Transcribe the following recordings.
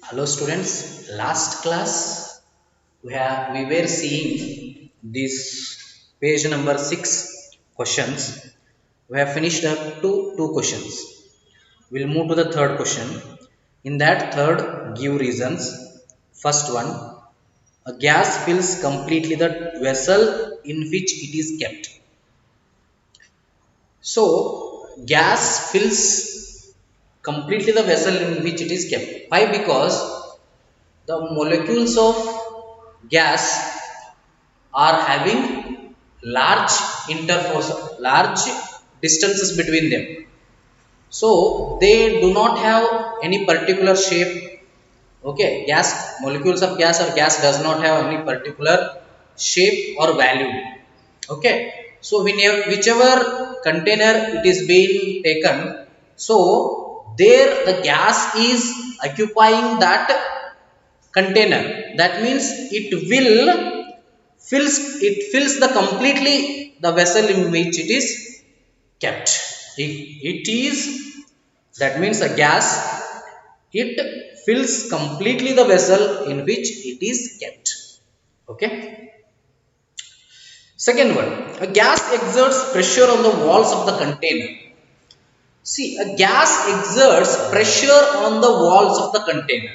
Hello students, last class we were seeing this page number 6 questions. We have finished up to two questions. We'll move to the third question. In that third, give reasons. First one, a gas fills completely the vessel in which it is kept. So, gas fills completely the vessel in which it is kept. Why? Because the molecules of gas are having large interforce, large distances between them, so they do not have any particular shape. Okay, gas, molecules of gas or gas does not have any particular shape or value. Okay, so whichever container it is being taken, so there the gas is occupying that container. That means it fills the completely the vessel in which it is kept. If it is, that means a gas, it fills completely the vessel in which it is kept. Okay, second one, a gas exerts pressure on the walls of the container. See, a gas exerts pressure on the walls of the container.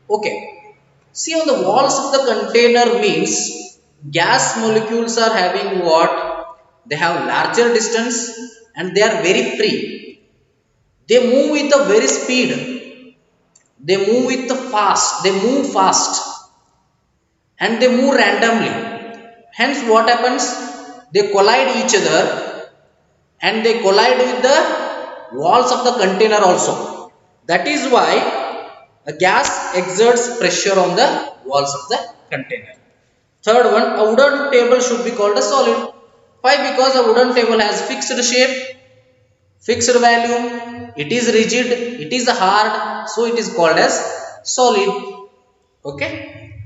Okay, see, on the walls of the container means gas molecules are having what? They have larger distance and they are very free. They move with a very speed. They move with the fast. They move fast and they move randomly. Hence, what happens? They collide each other and they collide with the walls of the container also. That is why a gas exerts pressure on the walls of the container. Third one, a wooden table should be called a solid. Why? Because a wooden table has fixed shape, fixed value, it is rigid, it is hard, so it is called as solid. Okay,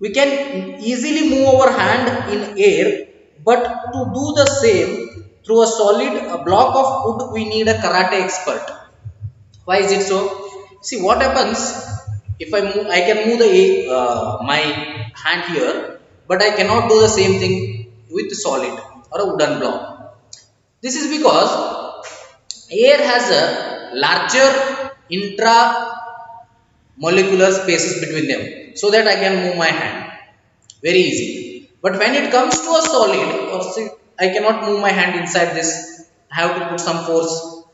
we can easily move our hand in air, but to do the same through a solid, a block of wood, we need a karate expert. Why is it so? See what happens if I move, I can move the my hand here, but I cannot do the same thing with solid or a wooden block. This is because air has a larger intra molecular spaces between them, so that I can move my hand very easy. But when it comes to a solid, or say, I cannot move my hand inside this, I have to put some force,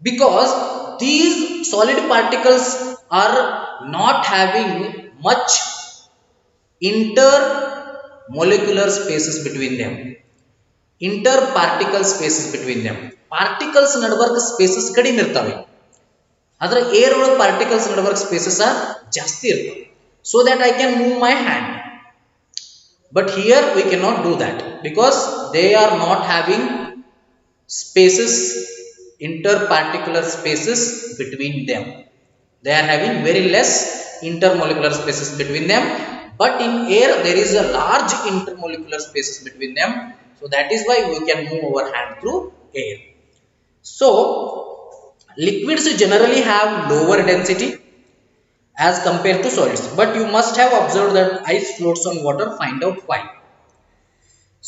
because these solid particles are not having much intermolecular spaces between them, interparticle spaces between them. Particles ನಡುವರ್ಗ spaces ಕಡಿಮೆ ಇರ್ತವೆ, ಆದರೆ air ಒಳಗೆ particles ನಡುವರ್ಗ spaces ಜಾಸ್ತಿ ಇರ್ತವೆ, so that I can move my hand. But here we cannot do that because they are not having spaces, interparticular spaces between them. They are having very less intermolecular spaces between them, but in air there is a large intermolecular spaces between them, so that is why we can move our hand through air. So liquids generally have lower density as compared to solids, but you must have observed that ice floats on water. Find out why.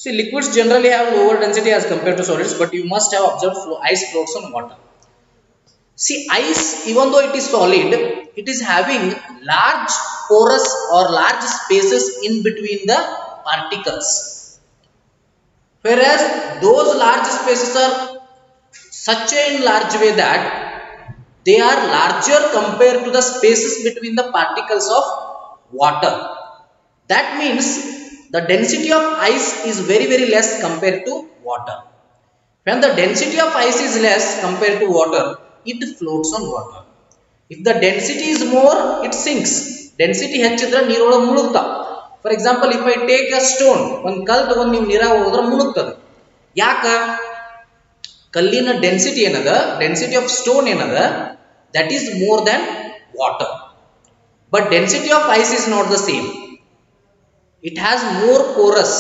See, liquids generally have lower density as compared to solids, but you must have observed ice floats on water. See, ice, even though it is solid, it is having large porous or large spaces in between the particles, whereas those large spaces are such a in large way that they are larger compared to the spaces between the particles of water. That means the density of ice is very less compared to water. When the density of ice is less compared to water, it floats on water. If the density is more, it sinks. Density ಹೆಚ್ಚಿದ್ರೆ ನೀರೊಳಗೆ ಮುಳುಗ್ತಾ. For example, if I take a stone, ಒಂದು ಕಲ್ಲು ತಗೊಂಡು ನೀವು ನೀರಾಗ ಹೋದ್ರೆ ಮುಳುಗ್ತದೆ. ಯಾಕ? ಕಲ್ಲಿನ density ಏನದ, density of stone ಏನದ, that is more than water. But density of ice is not the same. It has more porous,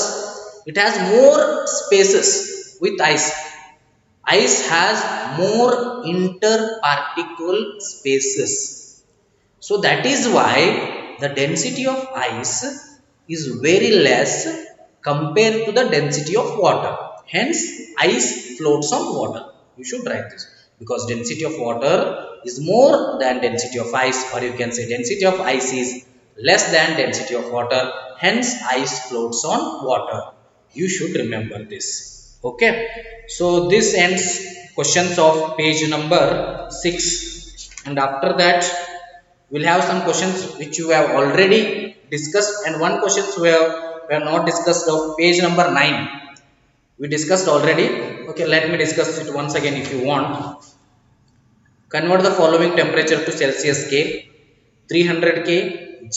it has more spaces with ice. Ice has more interparticle spaces. So that is why the density of ice is very less compared to the density of water. Hence ice floats on water. You should write this, because density of water is more than density of ice, or you can say density of ice is less than density of water. Hence ice floats on water. You should remember this. Okay, so this ends questions of page number 6, and after that we'll have some questions which you have already discussed, and one questions we have not discussed of page number 9. We discussed already. Okay, let me discuss it once again if you want. Convert the following temperature to Celsius scale. 300 K,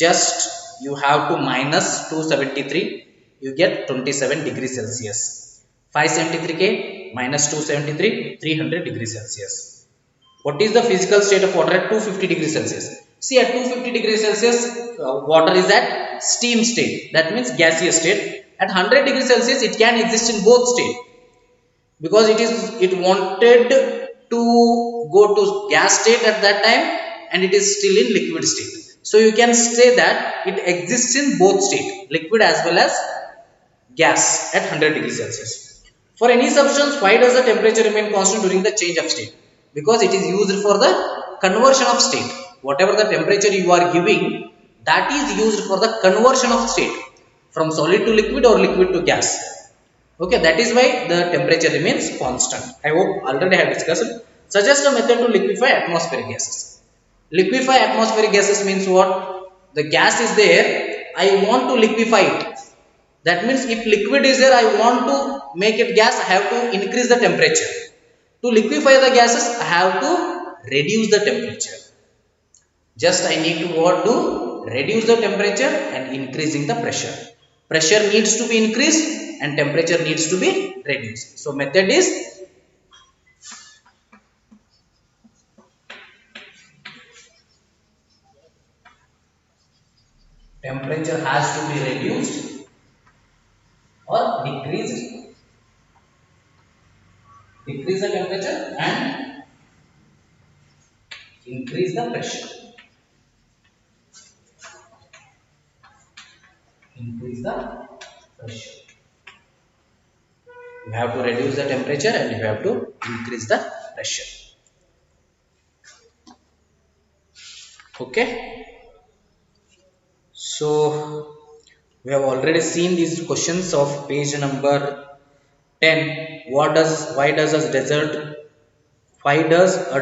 just you have to minus 273, you get 27 degrees Celsius. 573 K minus 273, 300 degrees Celsius. What is the physical state of water at 250 degrees Celsius? See, at 250 degrees Celsius, water is at steam state. That means gaseous state. At 100 degrees Celsius, it can exist in both states, because it wanted to go to gas state at that time, and it is still in liquid state. So you can say that it exists in both state, liquid as well as gas, at 100 degrees Celsius. For any substance, why does the temperature remain constant during the change of state? Because it is used for the conversion of state. Whatever the temperature you are giving, that is used for the conversion of state from solid to liquid or liquid to gas. Okay, that is why the temperature remains constant. I hope already I have discussed. Suggest a method to liquefy atmospheric gases. Liquefy atmospheric gases means what? The gas is there, I want to liquefy it. That means if liquid is there, I want to make it gas, I have to increase the temperature. To liquefy the gases, I have to reduce the temperature. Just I need to what do? Reduce the temperature and increasing the pressure. Pressure needs to be increased and temperature needs to be reduced. So method is temperature has to be reduced or decreased. Decrease the temperature and increase the pressure. Increase the pressure. You have to reduce the temperature and you have to increase the pressure. Okay. So we have already seen these questions of page number 10. Why does a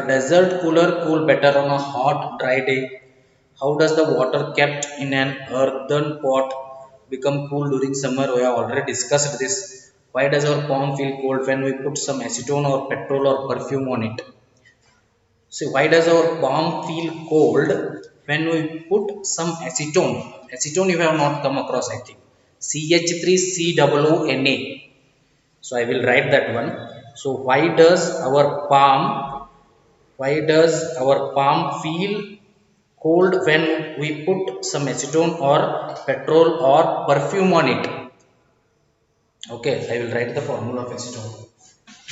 desert cooler cool better on a hot dry day? How does the water kept in an earthen pot become cool during summer? We have already discussed this. Why does our palm feel cold when we put some acetone or petrol or perfume on it? So why does our palm feel cold when we put some acetone? Acetone you have not come across, I think. CH3COONA. So I will write that one. So why does our palm feel cold when we put some acetone or petrol or perfume on it? Okay, I will write the formula of acetone.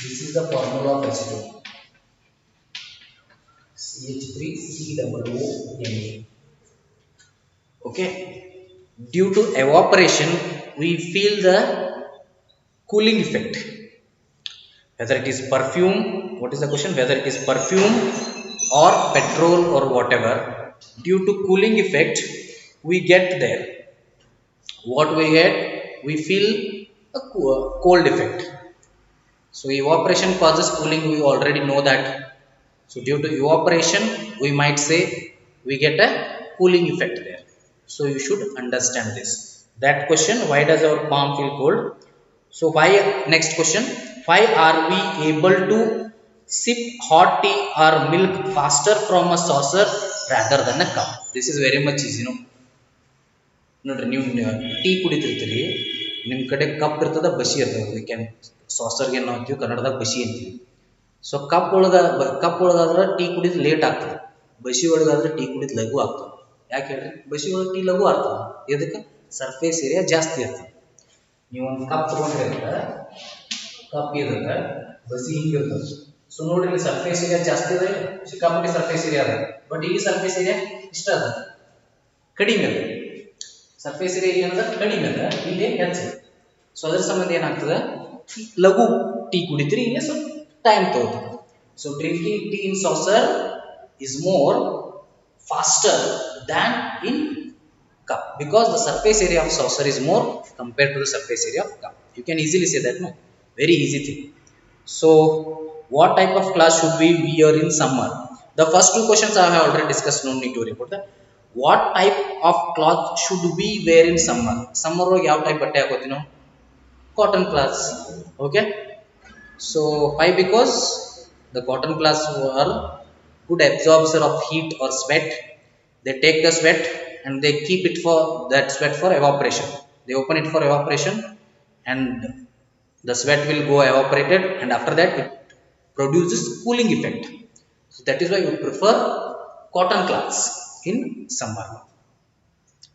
This is the formula of acetone. CH3COONA. Okay, due to evaporation we feel the cooling effect. Whether it is perfume, what is the question? Whether it is perfume or petrol or whatever, due to cooling effect we get there. What we get? We feel a cold effect. So evaporation causes cooling, we already know that. So due to evaporation we might say we get a cooling effect there. So you should understand this. That question, why does our palm feel cold? So why, next question, why are we able to sip hot tea or milk faster from a saucer rather than a cup? This is very much easy, no? ನೋಡ್ರಿ, ನೀವು tea ಕುಡಿತಿರ್ತೀರಿ, ನಿಮ್ಮ ಕಡೆ cup ಇರ್ತದ, ಬಸಿ ಇರ್ತದೆ. We can ಸಾಸರ್ಗೆ ನಾವು ಅಂತೀವಿ, ಕನ್ನಡದಾಗ ಬಸಿ ಅಂತೀವಿ. ಸೊ ಕಪ್ ಒಳಗಾದ್ರೆ ಟೀ ಕುಡಿದು ಲೇಟ್ ಆಗ್ತದೆ, ಬಸಿ ಒಳಗಾದ್ರೆ ಟೀ ಕುಡಿದು ಲಘು ಆಗ್ತದೆ. ಯಾಕೆ ಹೇಳ್ರಿ? ಬಸಿ ಒಳಗೆ ಟೀ ಲಘು ಆಗ್ತದೆ. ಇದಕ್ಕೆ ಸರ್ಫೇಸ್ ಏರಿಯಾ ಜಾಸ್ತಿ ಇರ್ತದೆ. ನೀವು ಒಂದು ಕಪ್ ತೊಗೊಂಡ್ರೆ ಕಪ್ ಇರುತ್ತೆ, ಬಸಿ ಹಿಂಗಿರ್ತದೆ. ಸೊ ನೋಡ್ರಿ, ಸರ್ಫೇಸ್ ಏರಿಯಾ ಜಾಸ್ತಿ ಇದೆ, ಸಿಕ್ಕಾಪಟ್ಟೆ ಸರ್ಫೇಸ್ ಏರಿಯಾ ಅದ. ಬಟ್ ಇಲ್ಲಿ ಸರ್ಫೇಸ್ ಏರಿಯಾ ಇಷ್ಟ ಅದ, ಕಡಿಮೆ ಅದ. ಸರ್ಫೇಸ್ ಏರಿಯಾ ಏನದ ಕಡಿಮೆ ಅದ, ಇಲ್ಲಿ ಹೆಚ್ಚು. ಸೊ ಅದರ ಸಂಬಂಧ ಏನಾಗ್ತದೆ, ಲಘು ಟೀ ಕುಡಿತೀರಿ, ಇಲ್ಲಿ ಸ್ವಲ್ಪ ಟೈಮ್ ತಗೋತದೆ. So drinking tea in saucer is more faster than in cup because the surface area of saucer is more compared to the surface area of cup. You can easily say that, no? Very easy thing. So what type of cloth should we wear in summer? The first two questions I have already discussed, no need to report that. What type of cloth should we wear in summer? Summer ro yav type batte hakoti no? Cotton cloths. Okay, so why? Because the cotton cloths are good absorber of heat or sweat. They take the sweat and they keep it for that sweat for evaporation. They open it for evaporation and the sweat will go evaporated, and after that it produces cooling effect. So that is why we prefer cotton cloths in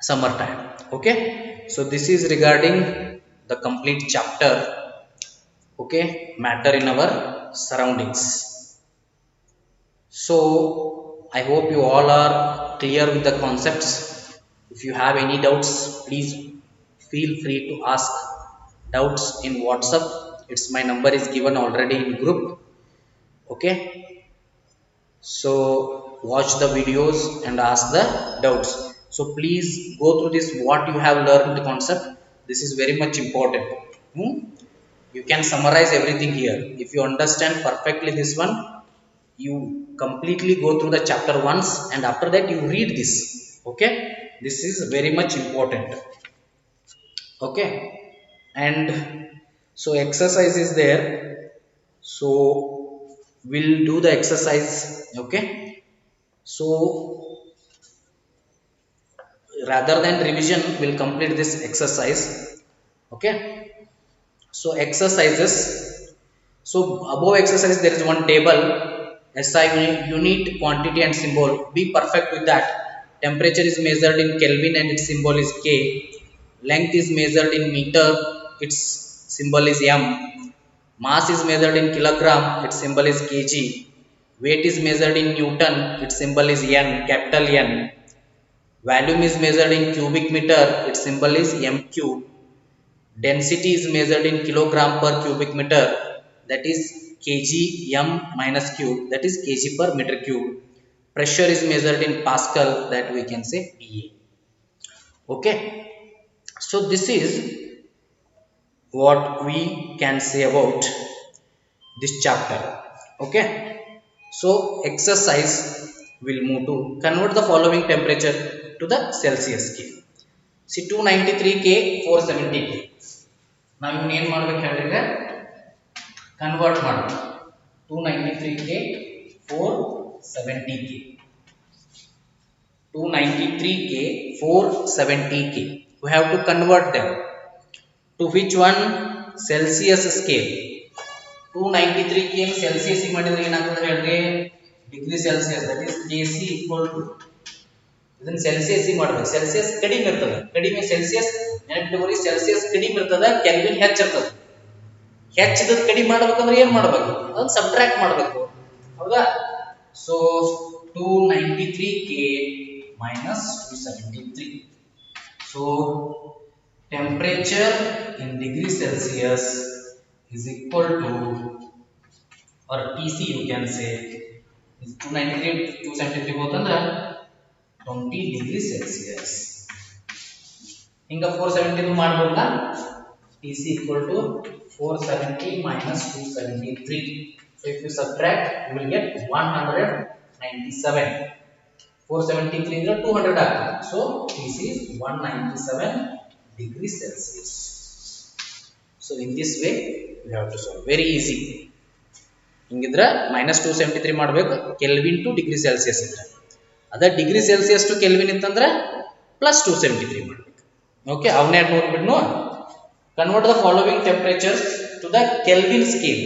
summertime. Okay, so this is regarding the complete chapter. Okay, matter in our surroundings. So I hope you all are clear with the concepts. If you have any doubts, please feel free to ask doubts in WhatsApp. It's my number is given already in group. Okay, so watch the videos and ask the doubts. So please go through this, what you have learned the concept. This is very much important. You can summarize everything here. If you understand perfectly this one, you completely go through the chapter once, and after that you read this. Okay, this is very much important. Okay, and so exercise is there, so we'll do the exercise. Okay, so rather than revision, we'll complete this exercise. Okay, so exercises. So above exercise there is one table, SI unit, quantity and symbol. Be perfect with that. Temperature is measured in Kelvin and its symbol is K. Length is measured in meter, its symbol is M. Mass is measured in kilogram, its symbol is kg. Weight is measured in Newton, its symbol is N, capital N. Volume is measured in cubic meter, its symbol is MQ. Density is measured in kilogram per cubic meter, that is kg m minus q, that is kg per meter cube. Pressure is measured in Pascal, that we can say PA. Okay, so this is what we can say about this chapter. Okay, so exercise will move to convert the following temperature to the Celsius scale. See 293K, 470K. Now you ಏನು ಮಾಡಬೇಕು ಹೇಳಿದ್ರೆ convert ಮಾಡಿ 293K, 470K. 293K, 470K. We have to convert them to which one? Celsius scale. 293K Celsius ಮಾಡಿದ್ರೆ ಏನಾಗ್ತದೆ ಹೇಳ್ರಿ, degree Celsius, that is KC equal to ಇದನ್ನ Celsius ಮಾಡಬೇಕು. Celsius ಕಡಿಮೆ ಇರ್ತದೆ, ಕಡಿಮೆ ಸೆಲ್ಸಿಯಸ್ ನೆನಪಿಟ್ಟುಕೊಳ್ಳಿ, ಸೆಲ್ಸಿಯಸ್ ಕಡಿಮೆ ಇರ್ತದೆ, ಕೆಲ್ವಿನ್ ಹೆಚ್ಚಿರ್ತದೆ. ಹೆಚ್ಚಿದ ಕಡಿಮೆ ಮಾಡ್ಬೇಕಂದ್ರೆ ಏನ್ ಮಾಡ್ಬೇಕು, ಅದನ್ನ ಸಬ್ಟ್ರಾಕ್ಟ್ ಮಾಡಬೇಕು, ಹೌದಾ? So 293K minus 273. So temperature in degree Celsius is equal to, or TC you can say, is 293 273 ಹೋತಂದ್ರೆ 20 degree Celsius. ಹಿಂಗ 470 ಮಾಡಬಹುದಾ? TC equal to 470 minus 273. So if you subtract, you will get 197. 473 is 200 ಆಗ್ತದೆ. So TC is 197 degrees Celsius. So in this way you have to solve. Very easy. ಹಿಂಗಿದ್ರೆ minus 273 ಮಾಡಬೇಕು, kelvin to degree Celsius ಇದ್ರೆ. ಅದ degree Celsius to Kelvin ಇತ್ತಂದ್ರೆ plus 273 ಮಾಡಬೇಕು. Okay, ಅವನ್ನೇ ನೋಡ್ಬಿಡ್ನು. Convert the following temperatures to the Kelvin scale.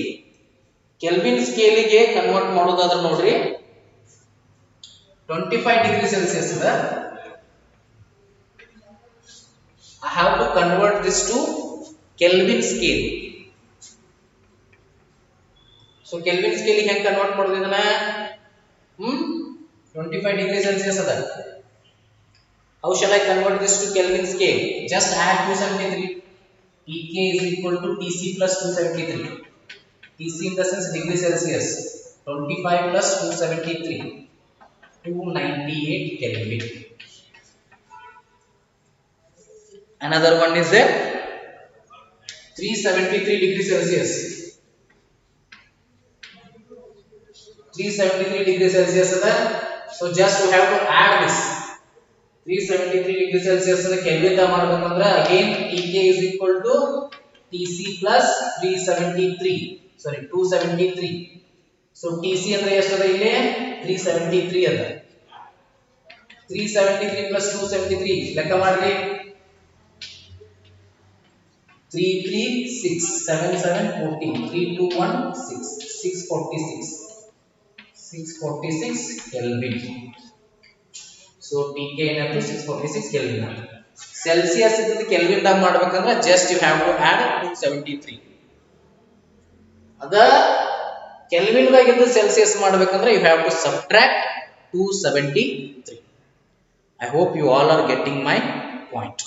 Kelvin ಸ್ಕೇಲಿಗೆ convert ಮಾಡೋದಾದ್ರೆ ನೋಡ್ರಿ, 25 ಡಿಗ್ರಿ ಸೆಲ್ಸಿಯಸ್ ಇದೆ. I have to convert this to Kelvin scale. So Kelvin scale ಹೆಂಗ್ ಕನ್ವರ್ಟ್ ಮಾಡೋದು ಇದನ್ನ? 25 degrees Celsius ada. How shall I convert this to Kelvin scale? Just add 273. Tk is equal to Tc plus 273. Tc in the sense degree Celsius. 25 plus 273. 298 Kelvin. Another one is there. 373 degrees Celsius. 373 degrees Celsius ada. So just you have to add this. 373 degrees Celsius Kelvin again Tk is equal to Tc plus 373 sorry 273. So Tc andre estada ille 373 ada. 373 plus 273 ಲೆಕ್ಕ ಮಾಡ್ರಿ 336 77 14 3216 646 Kelvin. So Tk ಏನಂತ 646 Kelvin. Celsius ಇದ್ದದ್ದು Kelvin ದಾಗ ಮಾಡಬೇಕಂದ್ರೆ just you have to add 273. ಅದ Kelvin ದಾಗ ಇದ್ದು Celsius ಮಾಡಬೇಕಂದ್ರೆ you have to subtract 273. I hope you all are getting my point.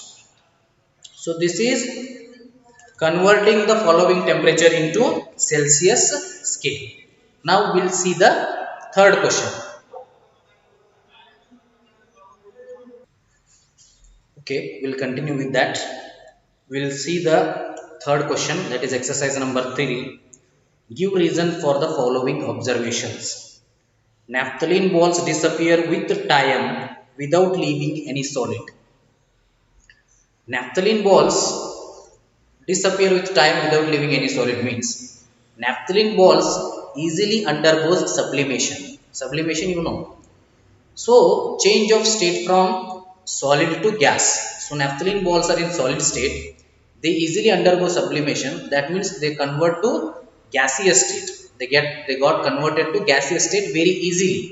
So this is converting the following temperature into Celsius scale. Now we'll see the third question. Okay, we'll continue with that. We'll see the third question, that is exercise number 3. Give reason for the following observations. Naphthalene balls disappear with time without leaving any solid. Naphthalene balls disappear with time without leaving any solid means naphthalene balls easily undergoes sublimation. Sublimation you know. So change of state from solid to gas. So naphthalene balls are in solid state. They easily undergo sublimation. That means they convert to gaseous state. They got converted to gaseous state very easily.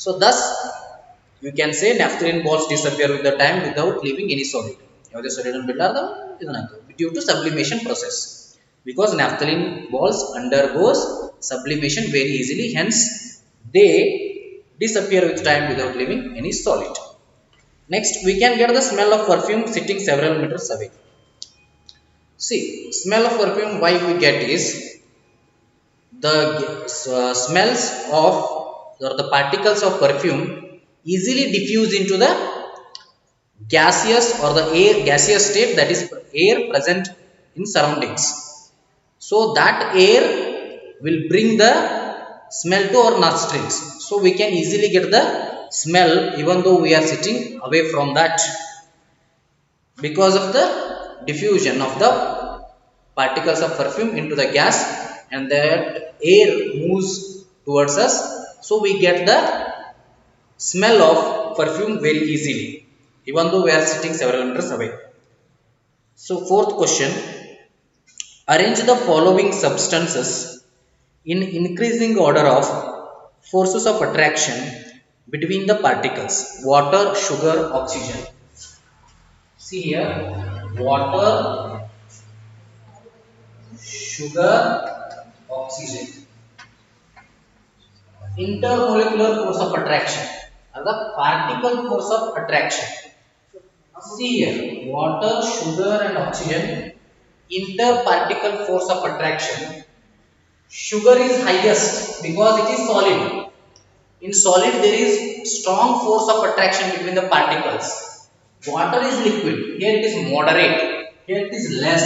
So thus you can say naphthalene balls disappear with the time without leaving any solid. ಯಾವುದೇ solid ಬಿಡಲಾರ್ದ ಇದನ್ನಂತ due to sublimation process, because naphthalene balls undergoes sublimation very easily, hence they disappear with time without leaving any solid. Next, we can get the smell of perfume sitting several meters away. See, smell of perfume why we get is the smells of or the particles of perfume easily diffuse into the gaseous or the air gaseous state, that is air present in surroundings. So that air will bring the smell to our nostrils. So we can easily get the smell even though we are sitting away from that, because of the diffusion of the particles of perfume into the gas, and that air moves towards us. So we get the smell of perfume very easily even though we are sitting several meters away. So fourth question, arrange the following substances in increasing order of forces of attraction between the particles: water, sugar, oxygen. See here, water, sugar, oxygen. Intermolecular force of attraction or the particle force of attraction. See here, water, sugar and oxygen, interparticle force of attraction. Sugar is highest because it is solid. In solid there is strong force of attraction between the particles. Water is liquid, here it is moderate, here it is less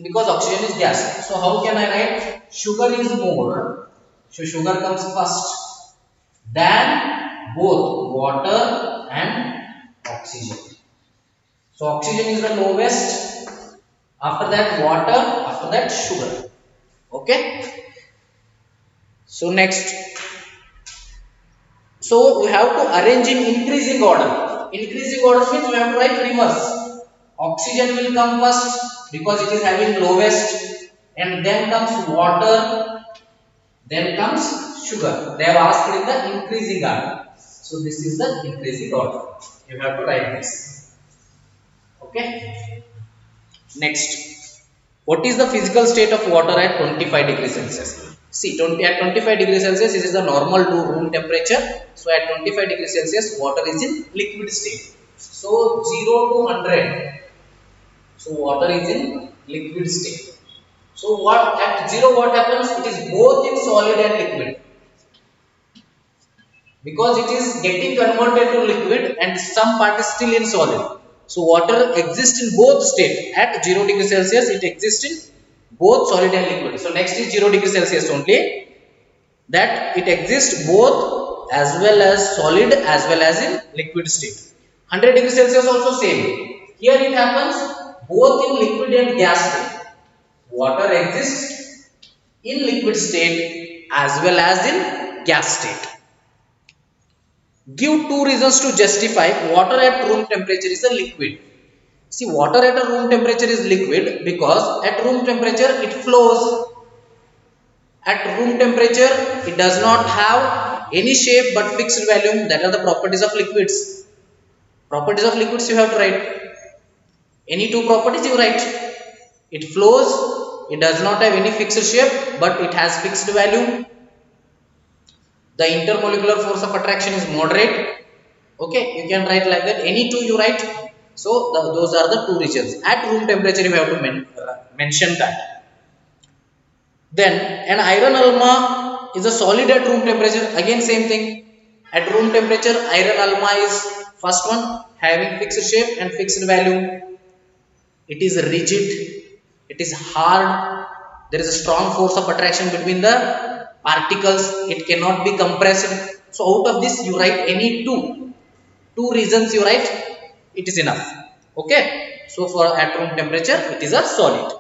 because oxygen is gas. So how can I write? Sugar is more, so sugar comes first, then both water and oxygen. So oxygen is the lowest, after that water, after that sugar. Okay. So next, so we have to arrange in increasing order. Increasing order means we have to write reverse. Oxygen will come first because it is having lowest, and then comes water, then comes sugar. They have asked in the increasing order. So this is the increasing order. You have to write this. Okay. Next, what is the physical state of water at 25 degrees Celsius? See, 20 at 25 degrees Celsius, this is the normal to room temperature. So at 25 degrees Celsius, water is in liquid state. So 0 to 100. So water is in liquid state. So what at 0 what happens? It is both in solid and liquid. Because it is getting converted to liquid and some part is still in solid. So water exists in both state. At 0 degrees Celsius, it exists in both solid and liquid. So next is 0 degrees Celsius only, that it exists both as well as solid as well as in liquid state. 100 degrees Celsius also same. Here it happens both in liquid and gas state. Water exists in liquid state as well as in gas state. Give two reasons to justify water at room temperature is a liquid. See, water at a room temperature is liquid because at room temperature it flows. At room temperature, it does not have any shape but fixed volume. That are the properties of liquids. Properties of liquids you have to write. Any two properties you write. It flows, it does not have any fixed shape but it has fixed volume. The intermolecular force of attraction is moderate. Okay, you can write like that. Any two you write. So those are the two reasons. At room temperature you have to mention that. Then an iron alma is a solid at room temperature. Again same thing. At room temperature, iron alma is first one having fixed shape and fixed value. It is rigid. It is hard. There is a strong force of attraction between the particles. It cannot be compressed. So out of this you write any two reasons you write. It is enough. Okay. So for at room temperature it is a solid.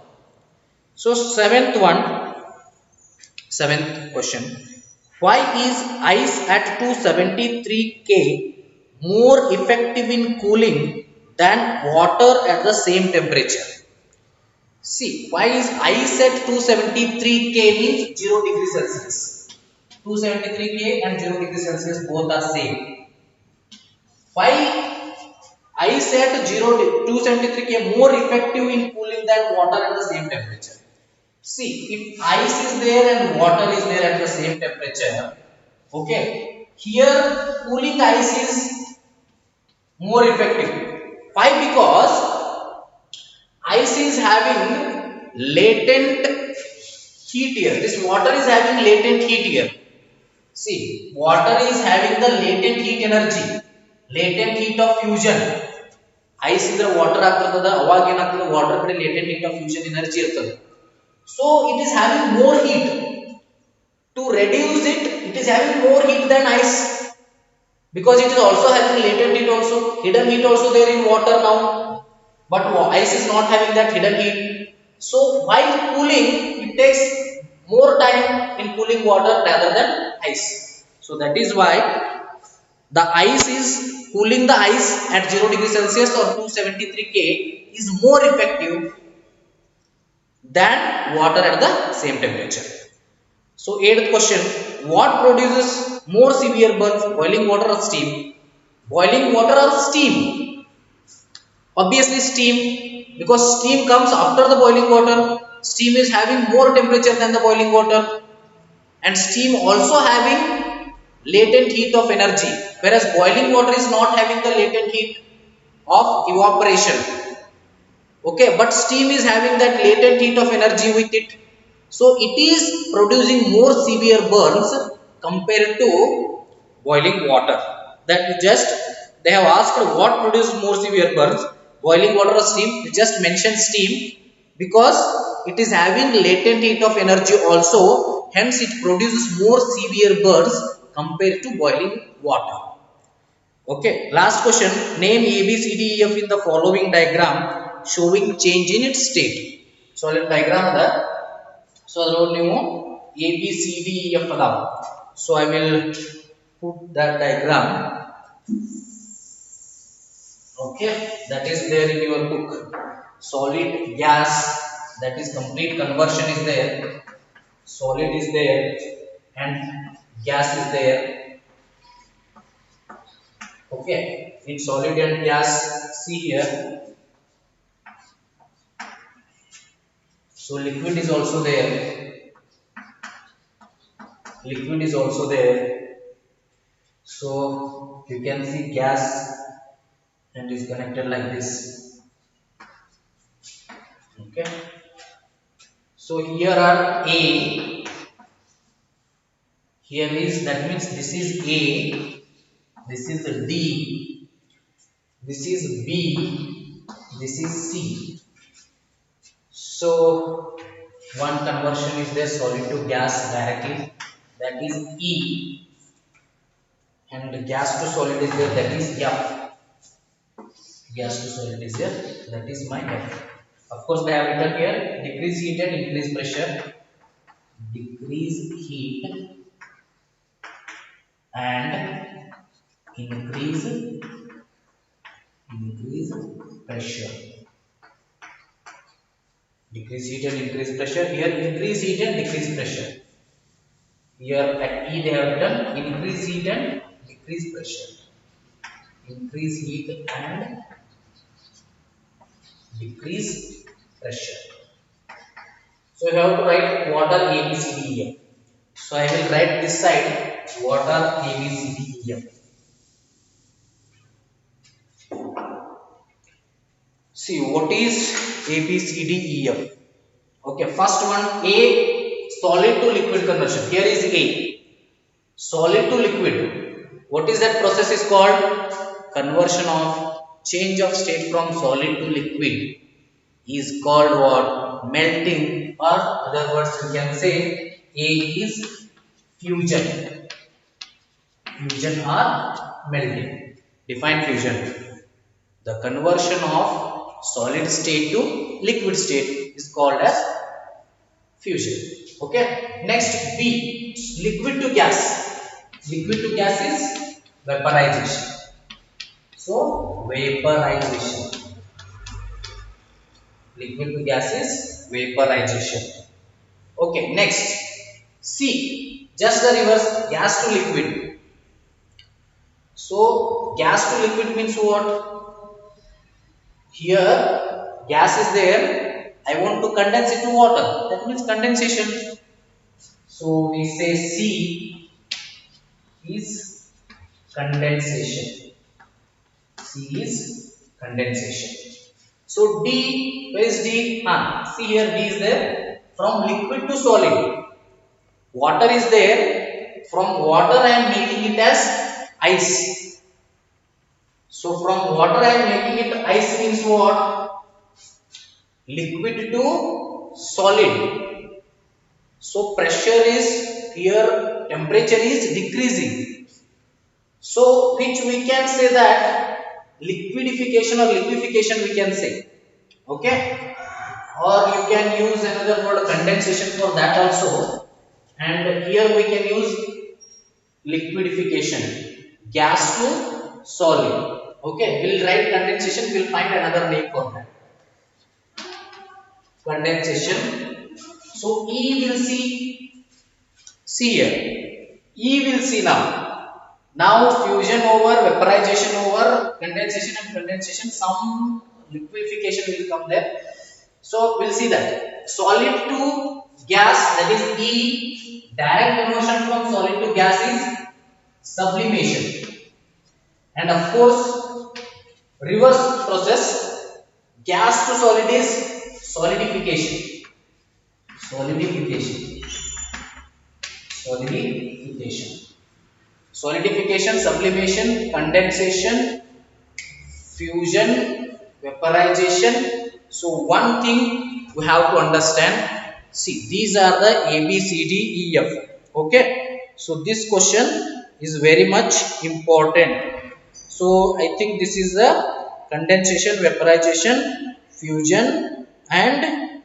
So seventh question, why is ice at 273 K more effective in cooling than water at the same temperature? See, why is ice at 273 K means 0 degrees Celsius? 273 K and 0 degrees Celsius both are same. Why ice at 273 K more effective in cooling than water at the same temperature? See, if ice is there and water is there at the same temperature, okay, here cooling ice is more effective. Why? Because ice is having latent heat here. This water is having latent heat here. See, water is having the latent heat energy, latent heat of fusion. Ice is the water ಆಗ್ತದ ಅವಾಗ ಏನಾಗ್ತದ water ಕಡೆ latent heat of fusion energy ಇರ್ತದೆ. So it is having more heat. To reduce it, it is having more heat than ice because it is also having latent heat also, hidden heat also there in water now. But ice is not having that hidden heat. So while cooling, it takes more time in cooling water rather than ice. So that is why the ice is cooling the ice at 0 degrees Celsius or 273 K is more effective than water at the same temperature. So 8th question, what produces more severe burns, boiling water or steam? Boiling water or steam? Obviously steam, because steam comes after the boiling water. Steam is having more temperature than the boiling water and steam also having latent heat of energy, whereas boiling water is not having the latent heat of evaporation. Okay, but steam is having that latent heat of energy with it. So it is producing more severe burns compared to boiling water. That just they have asked what produces more severe burns, boiling water or steam. You just mention steam because it is having latent heat of energy also, hence it produces more severe burns compared to boiling water. Okay, last question, name ABCDEF in the following diagram showing change in its state. So diagram that, so ನೀವು ABCDEF ಅದಾವ. So I will put that diagram. Okay, that is there in your book. Solid, gas, that is complete conversion is there. Solid is there and gas is there. Okay, in solid and gas, see here. So liquid is also there. liquid is also there. So you can see gas and is connected like this. Okay. So here are A. Here is, that means this is A. This is D. This is B. This is C. So one conversion is there, solid to gas directly, that is E, and gas to solid is there, that is F. Gas to solid is there, that is my F. Of course, they have written here decrease heat and increase pressure. Decrease heat and increase pressure. Decrease heat and increase pressure. Here increase heat and decrease pressure. Here at E they have written increase heat and decrease pressure. Increase heat and decrease pressure. So you have to write what are A, B, C, D, E, F. So I will write this side what are A, B, C, D, E, F. See what is A, B, C, D, E, F. Okay, first one A, solid to liquid conversion. Here is A, solid to liquid. What is that process is called? Conversion of change of state from solid to liquid is called what? Melting, or other words you can say A is fusion. Fusion or melting. Define fusion. The conversion of solid state to liquid state is called as fusion. Okay. Next B, liquid to gas. Liquid to gas is vaporization. So vaporization. Liquid to gas is vaporization. Okay. Next C, just the reverse, gas to liquid. So gas to liquid means what? Here gas is there, I want to condense it to water, that means condensation. So we say C is condensation. C is condensation. So D, where is D? See here D is there, from liquid to solid. Water is there, from water I am making it as ice. So from water I am making it ice means what? Liquid to solid. So pressure is here, temperature is decreasing. So which we can say that liquidification or liquefaction we can say. Okay. Or you can use another word condensation for that also. And here we can use liquidification, gas to solid. Okay, we'll write condensation, we'll find another name for that. Condensation. So E will see here. E will see now. Now fusion over, vaporization over, condensation and condensation, some liquefaction will come there. So we'll see that. Solid to gas, that is E. Direct conversion from solid to gas is sublimation. And of course, reverse process, gas to solid is solidification. Solidification, sublimation, condensation, fusion, vaporization. So one thing we have to understand. See, these are the A, B, C, D, E, F. Okay. So this question is very much important. So I think this is the condensation, vaporization, fusion and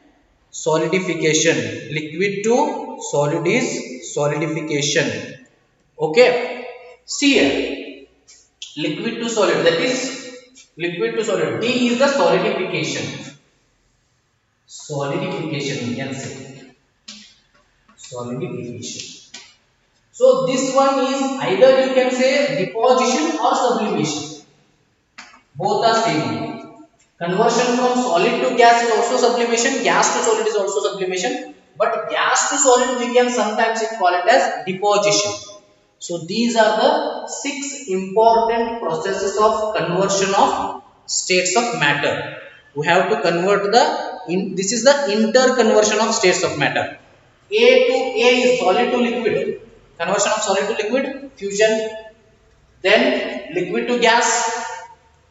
solidification. Liquid to solid is solidification. Okay. See here, liquid to solid, that is liquid to solid. D is the solidification. Solidification we can say. Solidification. So this one is either you can say deposition or sublimation. Both are same. Conversion from solid to gas is also sublimation. Gas to solid is also sublimation. but gas to solid we can sometimes call it as deposition. So these are the 6 important processes of conversion of states of matter. We have to convert this is the interconversion of states of matter. A is solid to liquid, conversion of solid to liquid, fusion, then liquid to gas,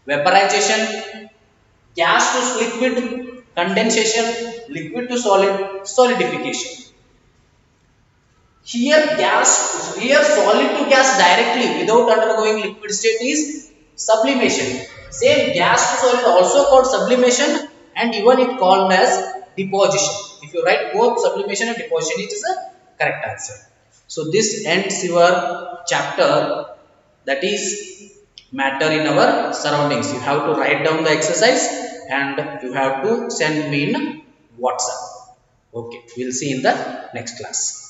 vaporization, gas to liquid, condensation, liquid to solid, solidification. Here solid to gas directly without undergoing liquid state is sublimation. Same gas to solid also called sublimation, and even it called as deposition. If you write both sublimation and deposition, it is a correct answer. So this ends your chapter, that is matter in our surroundings. You have to write down the exercise and you have to send me in WhatsApp. Okay, we'll see in the next class.